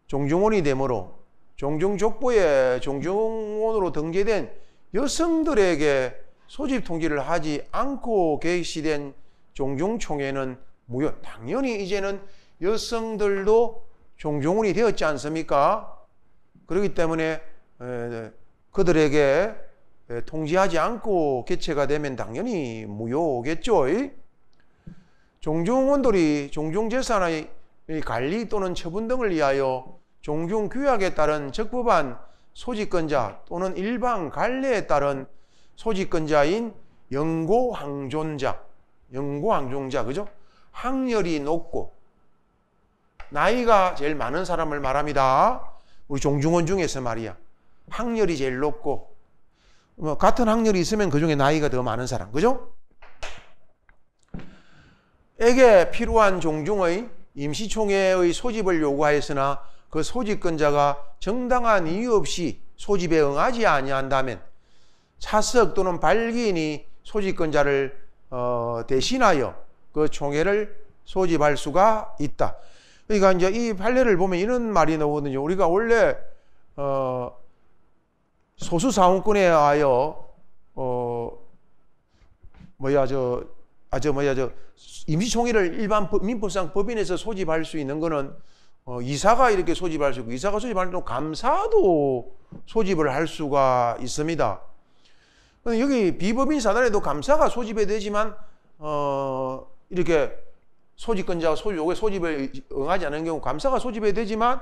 종중원이 되므로 종중족보에 종중원으로 등재된 여성들에게 소집 통지를 하지 않고 개시된 종중총회는 무효. 당연히 이제는 여성들도 종중원이 되었지 않습니까? 그렇기 때문에 그들에게 통지하지 않고 개최가 되면 당연히 무효겠죠. 종중원들이 종중재산의 관리 또는 처분 등을 위하여 종중규약에 따른 적법한 소지권자 또는 일방 관례에 따른 소지권자인 영고항존자, 그죠? 학렬이 높고 나이가 제일 많은 사람을 말합니다. 우리 종중원 중에서 말이야. 학렬이 제일 높고, 같은 학렬이 있으면 그 중에 나이가 더 많은 사람, 그죠? 에게 필요한 종중의 임시총회의 소집을 요구하였으나 그 소집권자가 정당한 이유 없이 소집에 응하지 아니한다면 차석 또는 발기인이 소집권자를 대신하여 그 총회를 소집할 수가 있다. 그러니까 이제 이 판례를 보면 이런 말이 나오거든요. 우리가 원래 소수사원권에 의하여 임시총회를 일반 민법상 법인에서 소집할 수 있는 거는 이사가 이렇게 소집할 수 있고, 이사가 소집할 때도 감사도 소집을 할 수가 있습니다. 여기 비법인 사단에도 감사가 소집이 되지만 이렇게 소집권자가 요게 소집에 응하지 않은 경우 감사가 소집이 되지만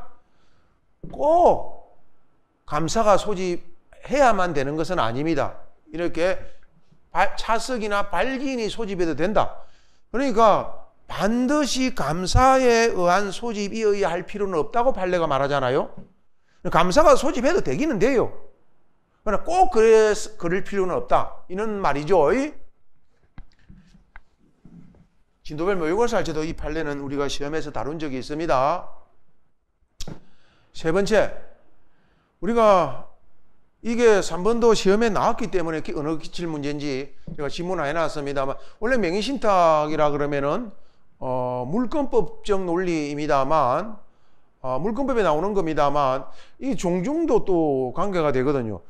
꼭 감사가 소집해야만 되는 것은 아닙니다. 이렇게 차석이나 발기인이 소집해도 된다. 그러니까 반드시 감사에 의한 소집에 의할 필요는 없다고 판례가 말하잖아요. 감사가 소집해도 되기는 돼요. 그러나 꼭 그럴 필요는 없다, 이런 말이죠. 진도별 모의고사 할 때도 이 판례는 우리가 시험에서 다룬 적이 있습니다. 세 번째, 우리가 이게 3번도 시험에 나왔기 때문에 어느 기출 문제인지 제가 지문화 해놨습니다만, 원래 명의신탁이라 그러면은 물권법적 논리입니다만, 물권법에 나오는 겁니다만, 이 종중도 또 관계가 되거든요.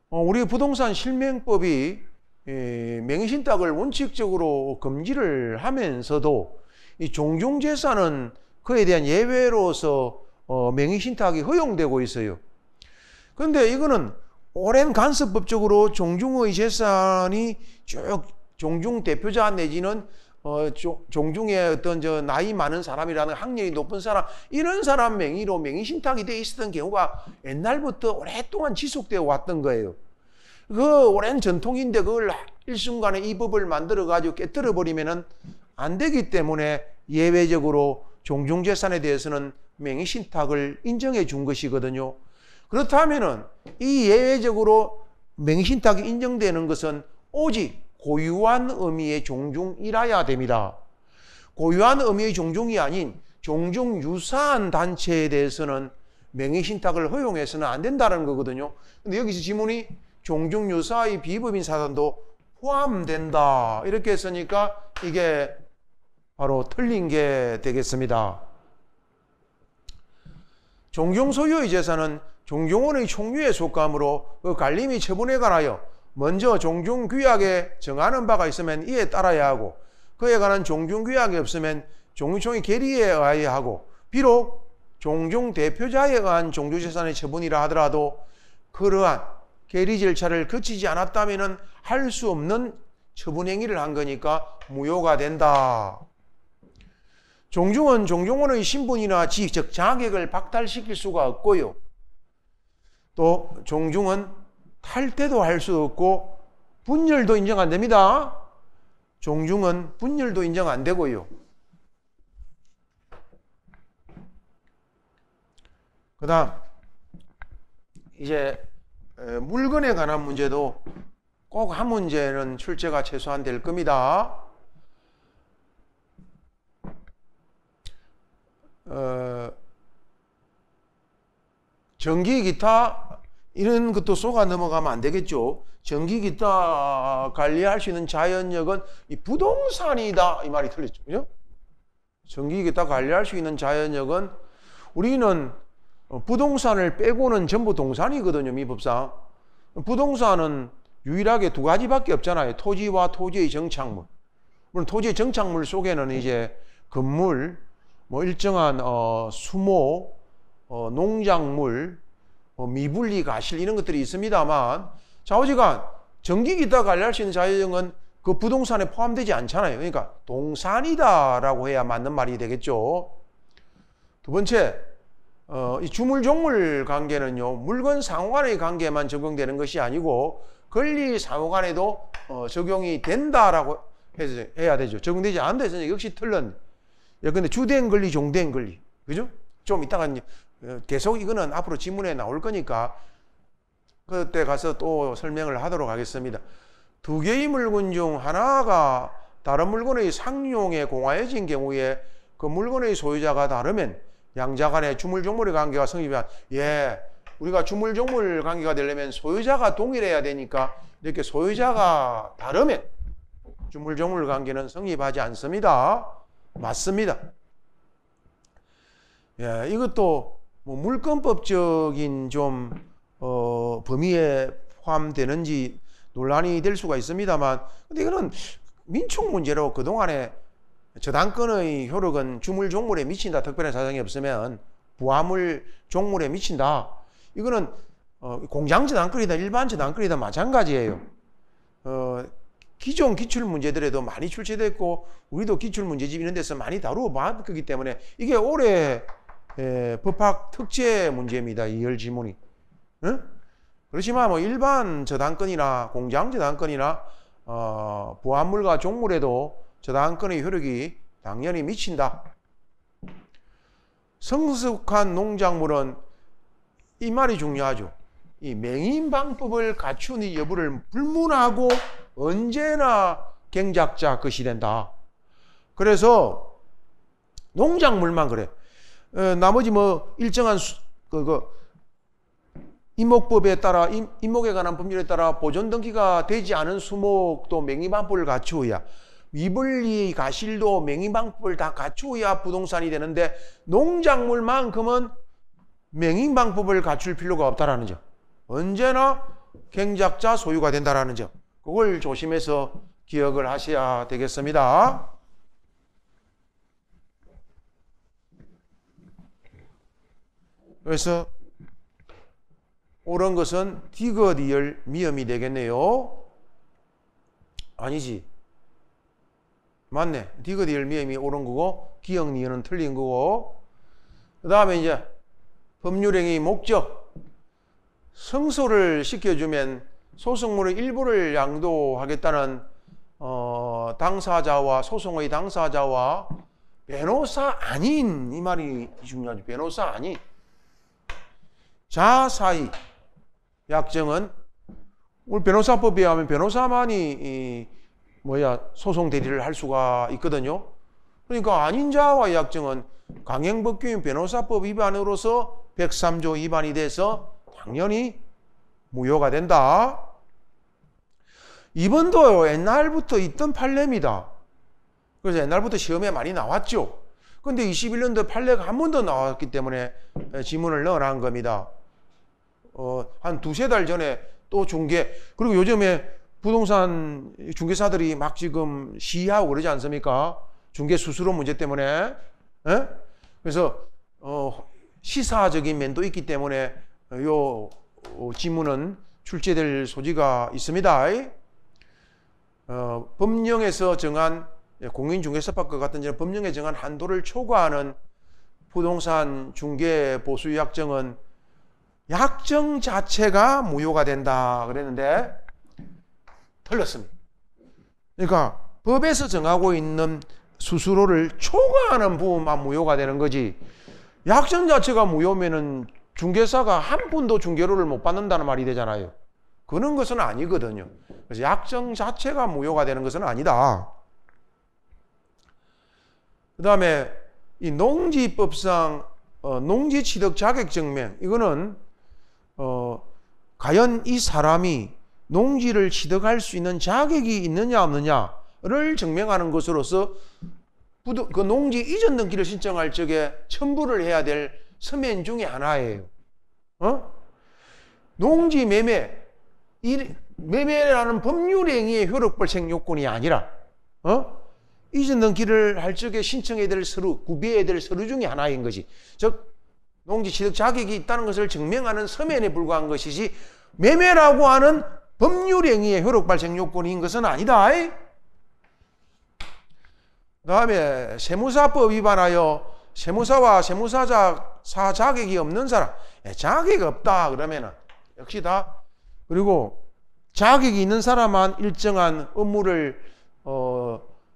우리 부동산 실명법이 명의신탁을 원칙적으로 금지를 하면서도 이 종중재산은 그에 대한 예외로서 명의신탁이 허용되고 있어요. 그런데 이거는 오랜 간섭법적으로 종중의 재산이 쭉 종중 대표자 내지는 종중의 어떤 나이 많은 사람이라는 학력이 높은 사람, 이런 사람 명의로 명의신탁이 돼 있었던 경우가 옛날부터 오랫동안 지속되어 왔던 거예요. 그 오랜 전통인데 그걸 일순간에 이 법을 만들어 가지고 깨뜨려 버리면은 안 되기 때문에 예외적으로 종중재산에 대해서는 명의신탁을 인정해 준 것이거든요. 그렇다면은 이 예외적으로 명의신탁이 인정되는 것은 오직 고유한 의미의 종중이라야 됩니다. 고유한 의미의 종중이 아닌 종중 유사한 단체에 대해서는 명의신탁을 허용해서는 안 된다는 거거든요. 근데 여기서 지문이 종중 유사의 비법인 사단도 포함된다. 이렇게 했으니까 이게 바로 틀린 게 되겠습니다. 종종 소유의 재산은 종종원의 총유에 속하므로 그 관리및 처분에 관하여 먼저 종중규약에 정하는 바가 있으면 이에 따라야 하고 그에 관한 종중규약이 없으면 종유총의 계리에 의하여 하고 비록 종중대표자에 의한 종주재산의 처분이라 하더라도 그러한 계리 절차를 거치지 않았다면 할 수 없는 처분행위를 한 거니까 무효가 된다. 종중은 종종원의 신분이나 지적 자격을 박탈시킬 수가 없고요. 또 종중은 탈퇴도 할 수 없고 분열도 인정 안 됩니다. 종중은 분열도 인정 안 되고요. 그 다음 이제 물건에 관한 문제도 꼭 한 문제는 출제가 최소한 될 겁니다. 전기 기타 이런 것도 쏘가 넘어가면 안 되겠죠. 전기 기타 관리할 수 있는 자연력은 이 부동산이다 이 말이 틀렸죠. 그죠? 전기 기타 관리할 수 있는 자연력은 우리는 부동산을 빼고는 전부 동산이거든요. 미법상. 부동산은 유일하게 두 가지밖에 없잖아요. 토지와 토지의 정착물. 물론 토지의 정착물 속에는 이제 건물, 뭐 일정한 수목, 농작물, 미분리 가실 이런 것들이 있습니다만 좌우지간 전기 기타 관리할 수 있는 자연은 그 부동산에 포함되지 않잖아요. 그러니까 동산이다라고 해야 맞는 말이 되겠죠. 두 번째, 이 주물종물 관계는요, 물건 상호 간의 관계만 적용되는 것이 아니고 권리 상호 간에도 적용이 된다라고 해야 되죠. 적용되지 않는 데서는 역시 틀린. 근데 주된 권리, 종된 권리. 그죠? 좀 이따가 계속 이거는 앞으로 지문에 나올 거니까 그때 가서 또 설명을 하도록 하겠습니다. 두 개의 물건 중 하나가 다른 물건의 상용에 공하여진 경우에 그 물건의 소유자가 다르면 양자 간의 주물종물의 관계가 성립하면 우리가 주물종물 관계가 되려면 소유자가 동일해야 되니까 이렇게 소유자가 다르면 주물종물 관계는 성립하지 않습니다. 맞습니다. 이것도 뭐 물권법적인 좀 범위에 포함되는지 논란이 될 수가 있습니다만 근데 이거는 민촉 문제로 그동안에 저당권의 효력은 주물종물에 미친다. 특별한 사정이 없으면 부하물 종물에 미친다. 이거는 공장 저당권이다 일반 저당권이다 마찬가지예요. 기존 기출문제들에도 많이 출제됐고 우리도 기출문제집 이런 데서 많이 다루어 봤기 때문에 이게 올해 법학 특제 문제입니다. 이 열 지문이. 그렇지만 뭐 일반 저당권이나 공장 저당권이나 부합물과 종물에도 저당권의 효력이 당연히 미친다. 성숙한 농작물은 이 말이 중요하죠. 이 맹인방법을 갖춘 이 여부를 불문하고 언제나 경작자 것이 된다. 그래서 농작물만 그래. 나머지 뭐 일정한 임목법에 따라 임목에 관한 법률에 따라 보존 등기가 되지 않은 수목도 맹인방법을 갖추어야 위분리 가실도 맹인방법을 다 갖추어야 부동산이 되는데 농작물만큼은 맹인방법을 갖출 필요가 없다라는 점. 언제나 경작자 소유가 된다라는 점. 그걸 조심해서 기억을 하셔야 되겠습니다. 그래서 옳은 것은 디귿이열 미음이 되겠네요. 아니지. 맞네. 디귿이열 미음이 옳은 거고 기역니은은 틀린 거고 그 다음에 이제 법률행위 목적 성소를 시켜주면 소송물의 일부를 양도하겠다는 당사자와 소송의 당사자와 변호사 아닌 이 말이 중요하죠. 변호사 아닌 자 사이 약정은 우리 변호사법에 의하면 변호사만이 소송 대리를 할 수가 있거든요. 그러니까 아닌 자와의 약정은 강행법규인 변호사법 위반으로서 103조 위반이 돼서 당연히 무효가 된다. 2번도 옛날부터 있던 판례입니다. 그래서 옛날부터 시험에 많이 나왔죠. 근데 21년도 판례가 한 번 더 나왔기 때문에 지문을 넣어놓은 겁니다. 한 두세 달 전에 또 중개, 그리고 요즘에 부동산 중개사들이 막 지금 시위하고 그러지 않습니까? 중개 수수료 문제 때문에. 에? 그래서 시사적인 면도 있기 때문에 요 지문은 출제될 소지가 있습니다. 법령에서 정한 공인중개사법과 같은 경우 법령에 정한 한도를 초과하는 부동산 중개 보수 약정은 약정 자체가 무효가 된다 그랬는데 틀렸습니다. 그러니까 법에서 정하고 있는 수수료를 초과하는 부분만 무효가 되는 거지, 약정 자체가 무효면은 중개사가 한 푼도 중개료를 못 받는다는 말이 되잖아요. 그런 것은 아니거든요. 그래서 약정 자체가 무효가 되는 것은 아니다. 그 다음에 이 농지법상 농지취득 자격증명, 이거는 과연 이 사람이 농지를 취득할 수 있는 자격이 있느냐 없느냐를 증명하는 것으로서 그 농지 이전 등기를 신청할 적에 첨부를 해야 될 서면 중에 하나예요. 농지 매매라는 법률 행위의 효력 발생 요건이 아니라 이전 등기를 할 적에 신청해야 될 서류, 구비해야 될 서류 중에 하나인 것이, 즉 농지 취득 자격이 있다는 것을 증명하는 서면에 불과한 것이지 매매라고 하는 법률 행위의 효력 발생 요건인 것은 아니다. 그 다음에 세무사법 위반하여 세무사와 세무사 자격이 없는 사람, 자격이 없다 그러면은 역시 다, 그리고 자격이 있는 사람만 일정한 업무를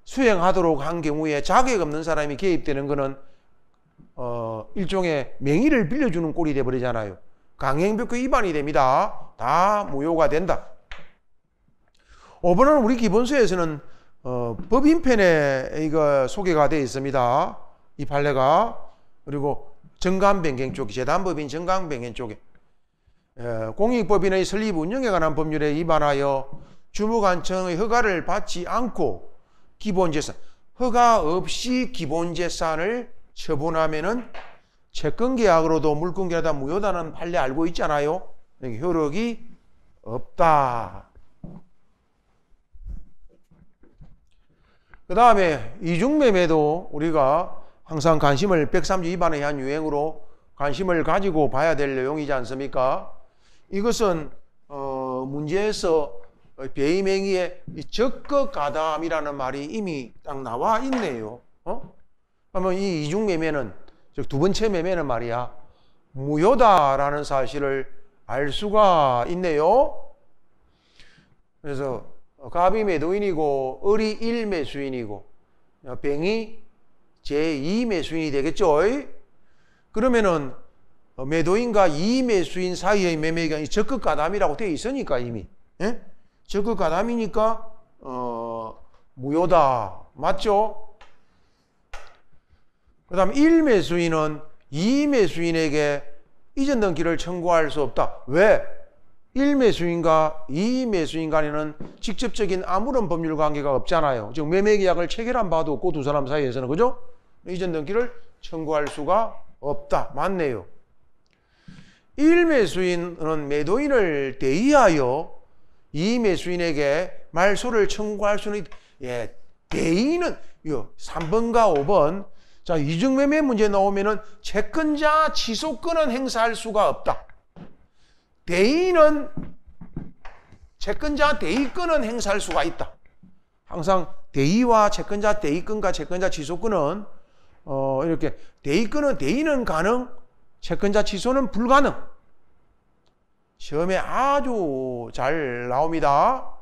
수행하도록 한 경우에 자격 없는 사람이 개입되는 것은 일종의 명의를 빌려주는 꼴이 돼버리잖아요. 강행법규 위반이 됩니다. 다 무효가 된다. 5번은 우리 기본서에서는 법인편에 이거 소개가 되어 있습니다. 이 판례가. 그리고 정관변경 쪽에, 재단법인 정관변경 쪽에 공익법인의 설립 운영에 관한 법률에 위반하여 주무관청의 허가를 받지 않고 기본재산, 허가 없이 기본재산을 처분하면은 채권계약으로도 물권계약다 무효다는 판례 알고 있잖아요. 효력이 없다. 그 다음에 이중매매도 우리가 항상 관심을 103조 위반에 의한 유행으로 관심을 가지고 봐야 될 내용이지 않습니까? 이것은 문제에서 배임행위의 적극가담이라는 말이 이미 딱 나와 있네요. 그러면 이 이중매매는, 즉 두 번째 매매는 말이야, 무효다라는 사실을 알 수가 있네요. 그래서 갑이 매도인이고 을이 1매수인이고 병이 제2매수인이 되겠죠. 그러면은 매도인과 2매수인 사이의 매매가 적극가담이라고 되어 있으니까 이미 적극가담이니까 무효다. 맞죠? 그 다음 1매수인은 2매수인에게 이전 등기를 청구할 수 없다. 왜? 1매수인과 2매수인 간에는 직접적인 아무런 법률 관계가 없잖아요. 즉 매매계약을 체결한 바도 없고 두 사람 사이에서는, 그죠? 이전 등기를 청구할 수가 없다. 맞네요. 1매수인은 매도인을 대의하여 2매수인에게 말소를 청구할 수는 있다. 예, 대의는 3번과 5번. 자, 이중매매 문제 나오면은 채권자 취소권은 행사할 수가 없다. 대의는 채권자 대의권은 행사할 수가 있다. 항상 대의와 채권자 대의권과 채권자 취소권은 이렇게 대의는 가능, 채권자 취소는 불가능. 시험에 아주 잘 나옵니다.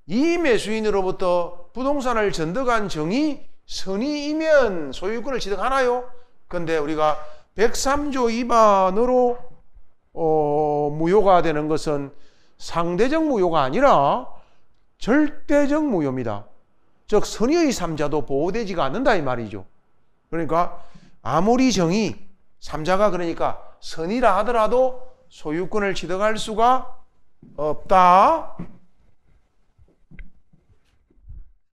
이 매수인으로부터 부동산을 전득한 정의 선의이면 소유권을 취득하나요? 근데 우리가 103조 위반으로 무효가 되는 것은 상대적 무효가 아니라 절대적 무효입니다. 즉 선의의 삼자도 보호되지가 않는다 이 말이죠. 그러니까 아무리 정의 삼자가 그러니까 선의라 하더라도 소유권을 취득할 수가 없다.